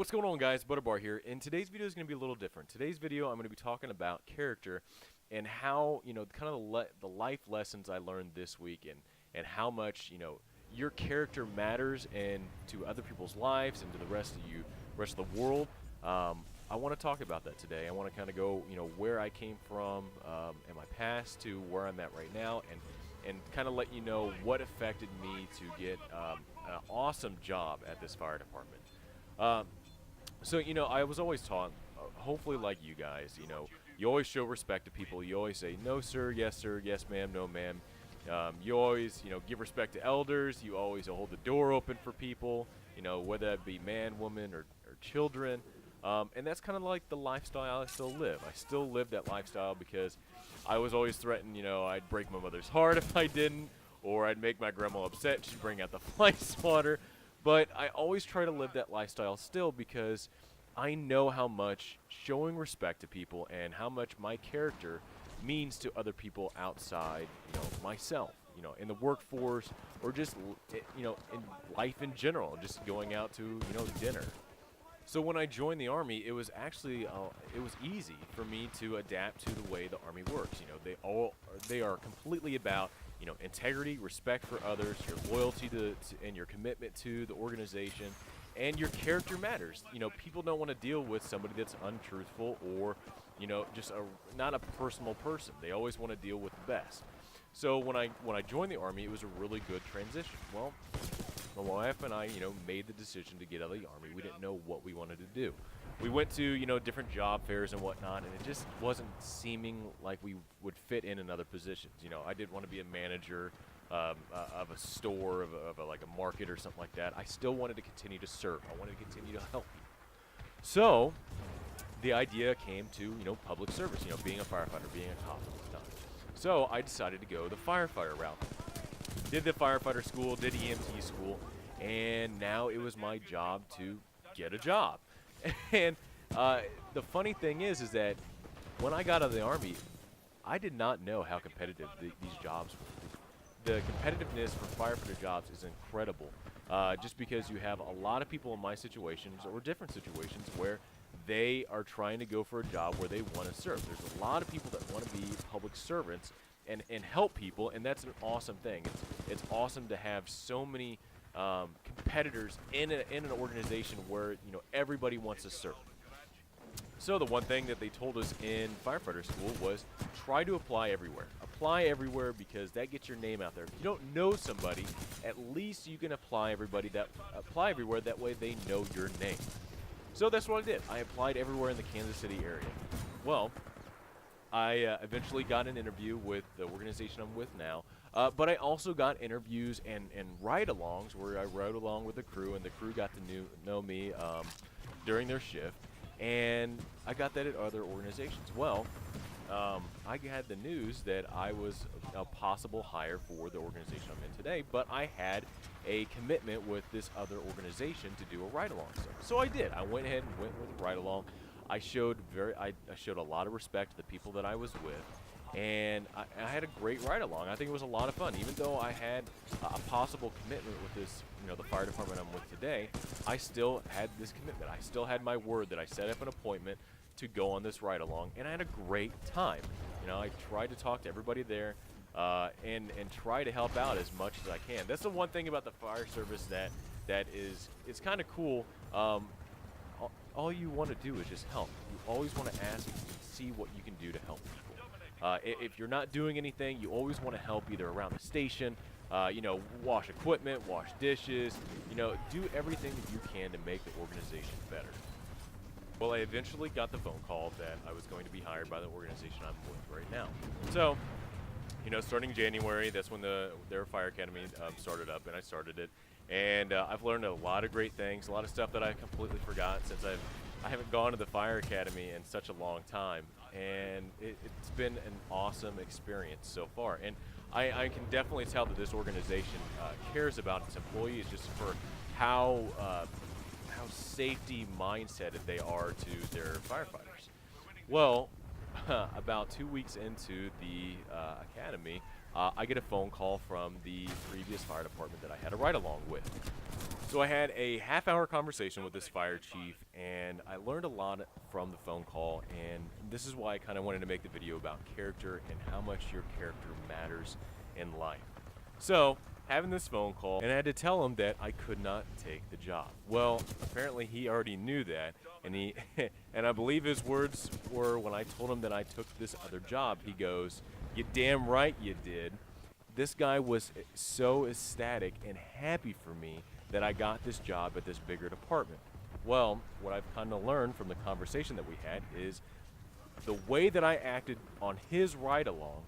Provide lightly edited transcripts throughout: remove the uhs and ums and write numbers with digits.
What's going on, guys? Butterbar here, and today's video is going to be a little different. Today's video, I'm going to be talking about character and how, kind of the life lessons I learned this week, and how much, your character matters and to other people's lives and to the rest of the world. I want to talk about that today. I want to kind of go, where I came from in my past to where I'm at right now, and kind of let you know what affected me to get an awesome job at this fire department. So, I was always taught, hopefully like you guys, you always show respect to people. You always say, no, sir, yes, ma'am, no, ma'am. You always, give respect to elders. You always hold the door open for people, whether that be man, woman, or children. And that's kind of like the lifestyle I still live. I still live that lifestyle because I was always threatened, I'd break my mother's heart if I didn't, or I'd make my grandma upset. She'd bring out the fly swatter. But I always try to live that lifestyle still because I know how much showing respect to people and how much my character means to other people outside, myself, in the workforce, or just, in life in general, just going out to, dinner. So when I joined the Army, it was actually, it was easy for me to adapt to the way the Army works. They are completely about, integrity, respect for others, your loyalty to and your commitment to the organization, and your character matters. People don't want to deal with somebody that's untruthful or, just not a personal person. They always want to deal with the best. So when I joined the Army, it was a really good transition. Well, my wife and I, made the decision to get out of the Army. We didn't know what we wanted to do. We went to, different job fairs and whatnot, and it just wasn't seeming like we would fit in other positions. I did want to be a manager of a store, of like a market or something like that. I still wanted to continue to serve. I wanted to continue to help people. So the idea came to, public service, being a firefighter, being a cop and whatnot. So I decided to go the firefighter route. Did the firefighter school, did EMT school, and now it was my job to get a job. And the funny thing is that when I got out of the Army, I did not know how competitive these jobs were. The competitiveness for firefighter jobs is incredible, just because you have a lot of people in my situations or different situations where they are trying to go for a job where they want to serve. There's a lot of people that want to be public servants and help people, and that's an awesome thing. It's awesome to have so many competitors in an organization where everybody wants to serve. So the one thing that they told us in firefighter school was try to apply everywhere. Apply everywhere because that gets your name out there. If you don't know somebody, at least you can apply everywhere. That way they know your name. So that's what I did. I applied everywhere in the Kansas City area. Well, I eventually got an interview with the organization I'm with now, but I also got interviews and ride-alongs where I rode along with the crew, and the crew got to know me during their shift, and I got that at other organizations. Well, I had the news that I was a possible hire for the organization I'm in today, but I had a commitment with this other organization to do a ride-along. So I did. I went ahead and went with the ride-along. I showed a lot of respect to the people that I was with, and I had a great ride-along. I think it was a lot of fun. Even though I had a possible commitment with this, the fire department I'm with today, I still had this commitment. I still had my word that I set up an appointment to go on this ride-along, and I had a great time. I tried to talk to everybody there and try to help out as much as I can. That's the one thing about the fire service that is it's kind of cool. All you want to do is just help. You always want to ask and see what you can do to help people. If you're not doing anything, you always want to help either around the station, wash equipment, wash dishes, do everything that you can to make the organization better. Well, I eventually got the phone call that I was going to be hired by the organization I'm with right now. So, starting January, that's when their fire academy started up, and I started it. And I've learned a lot of great things, a lot of stuff that I completely forgot since I haven't gone to the fire academy in such a long time. And it's been an awesome experience so far. And I can definitely tell that this organization cares about its employees just for how safety mindset they are to their firefighters. Well, about 2 weeks into the academy, I get a phone call from the previous fire department that I had a ride-along with. So I had a half-hour conversation with this fire chief, and I learned a lot from the phone call, and this is why I kind of wanted to make the video about character and how much your character matters in life. So, having this phone call, and I had to tell him that I could not take the job. Well, apparently he already knew that, and and I believe his words were, when I told him that I took this other job, he goes, "You damn right you did." This guy was so ecstatic and happy for me that I got this job at this bigger department. Well, what I've kind of learned from the conversation that we had is the way that I acted on his ride-along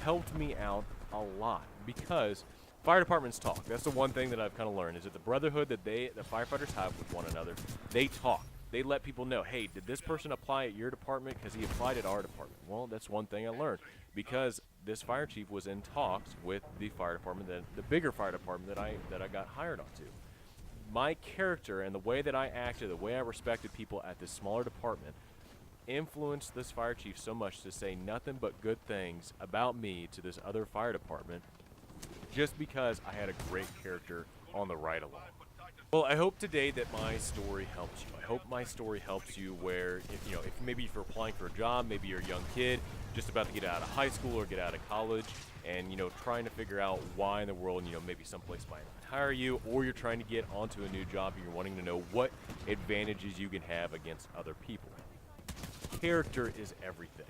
helped me out a lot, because fire departments talk. That's the one thing that I've kind of learned, is that the brotherhood that the firefighters have with one another, they talk. They let people know, hey, did this person apply at your department? Because he applied at our department. Well, that's one thing I learned, because this fire chief was in talks with the fire department, the bigger fire department that I got hired onto. My character and the way that I acted, the way I respected people at this smaller department, influenced this fire chief so much to say nothing but good things about me to this other fire department, just because I had a great character on the ride-along. Well, I hope today that my story helps you. I hope my story helps you where, if maybe if you're applying for a job, maybe you're a young kid just about to get out of high school or get out of college, and trying to figure out why in the world, maybe someplace might not hire you, or you're trying to get onto a new job and you're wanting to know what advantages you can have against other people. Character is everything.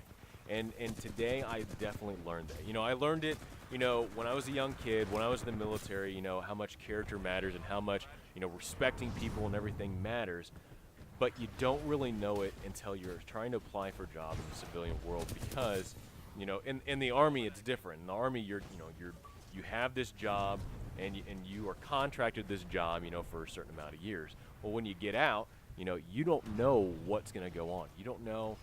And today I definitely learned that. I learned it, when I was a young kid, when I was in the military, how much character matters and how much, respecting people and everything matters. But you don't really know it until you're trying to apply for a job in the civilian world, because, in the Army it's different. In the Army you have this job and you are contracted this job, for a certain amount of years. Well, when you get out, you don't know what's going to go on. You don't know,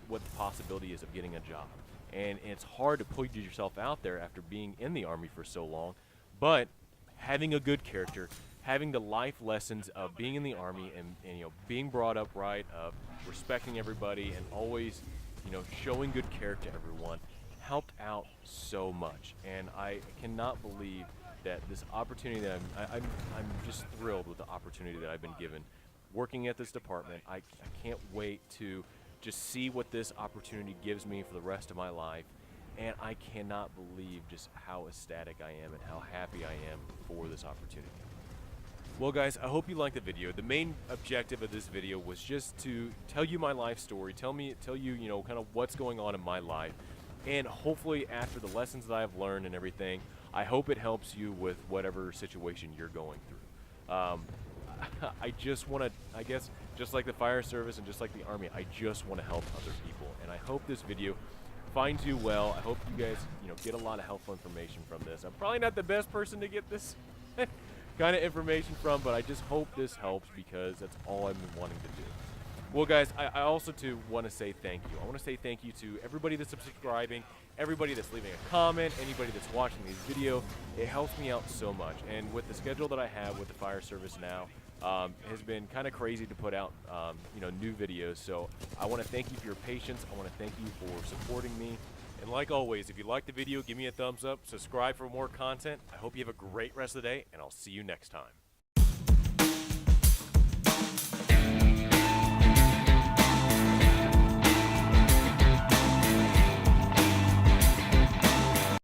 what the possibility is of getting a job. And it's hard to put yourself out there after being in the Army for so long. But having a good character, having the life lessons of being in the Army and being brought up right, of respecting everybody and always, showing good character to everyone, helped out so much. And I cannot believe that this opportunity that I'm just thrilled with the opportunity that I've been given working at this department. I can't wait to just see what this opportunity gives me for the rest of my life, and I cannot believe just how ecstatic I am and how happy I am for this opportunity. Well, guys, I hope you liked the video. The main objective of this video was just to tell you my life story, tell you, kind of what's going on in my life, and hopefully after the lessons that I've learned and everything, I hope it helps you with whatever situation you're going through. I just want to, I guess, just like the fire service and just like the Army, I just want to help other people. And I hope this video finds you well. I hope you guys, get a lot of helpful information from this. I'm probably not the best person to get this kind of information from, but I just hope this helps, because that's all I've been wanting to do. Well, guys, I also too want to say thank you. I want to say thank you to everybody that's subscribing, everybody that's leaving a comment, anybody that's watching these videos. It helps me out so much. And with the schedule that I have with the fire service now, it has been kind of crazy to put out, new videos. So I want to thank you for your patience. I want to thank you for supporting me. And like always, if you liked the video, give me a thumbs up, subscribe for more content. I hope you have a great rest of the day, and I'll see you next time.